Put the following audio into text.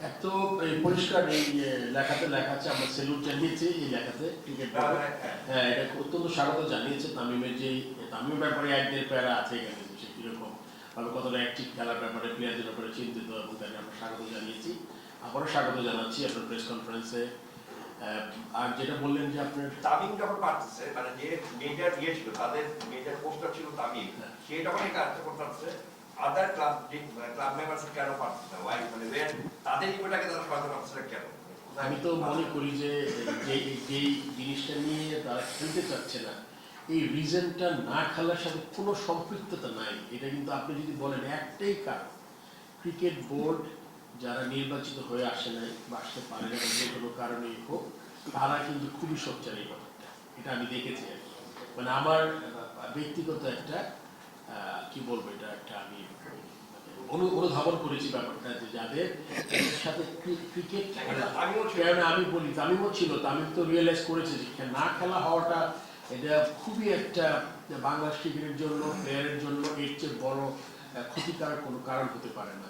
এত পরিষ্কার এই লেখাতে লেখা আছে, আমরা সেলুট জানিয়েছি এই লেখাতে ক্রিকেট বোর্ড। হ্যাঁ, এটা অত্যন্ত স্বাগত জানিয়েছে। তামিমের যে তামিমের ব্যাপারে একদের প্যারা আছে এখানে, সে কিরকম ভাবে কতটা অ্যাক্টিভ খেলার ব্যাপারে প্লেয়ারদের ব্যাপারে চিন্তিত, এবং তাকে আমরা স্বাগত জানিয়েছি। আবারও স্বাগত জানাচ্ছি আপনার প্রেস কনফারেন্সে। আর যেটা বললেন যে আপনার তামিম যখন পারতেছে, মানে যে মেজর ইয়ে ছিল, তাদের মেজর পোস্টার ছিল তামিম, সে যখন এই কাজটা করতে পারছে, আদার ক্লাব মেম্বার্স কেন পারছে না? ওয়াই, মানে তাদের ইভেন্টটাকে তারা সহায়তা করছে না কেন? আমি তো মনে করি যে যেই জিনিসটা নিয়ে তারা খেলতে চাচ্ছে না, এই রিজনটা না খেলার সাথে কোনো সম্পৃক্ততা নাই। এটা কিন্তু আপনি যদি বলেন একটাই কারণ, ক্রিকেট বোর্ড যারা নির্বাচিত হয়ে আসে নাই বা আসতে পারে না, যে কোনো কারণেই হোক, তারা কিন্তু খুবই সোচ্চার এই ব্যাপারটা। এটা আমি দেখেছি আর কি। মানে আমার ব্যক্তিগত একটা কি বলবো, এটা একটা আমি অনুধাবন করেছি ব্যাপারটা, যে যাদের সাথে ক্রিকেট আমি বলি তামিমও ছিল, তামিম তো রিয়েলাইজ করেছে যে না খেলা হওয়াটা এটা খুবই একটা বাংলাদেশ ক্রিকেটের জন্য, প্লেয়ারের জন্য এর চেয়ে বড় ক্ষতিকারক কোনো কারণ হতে পারে না।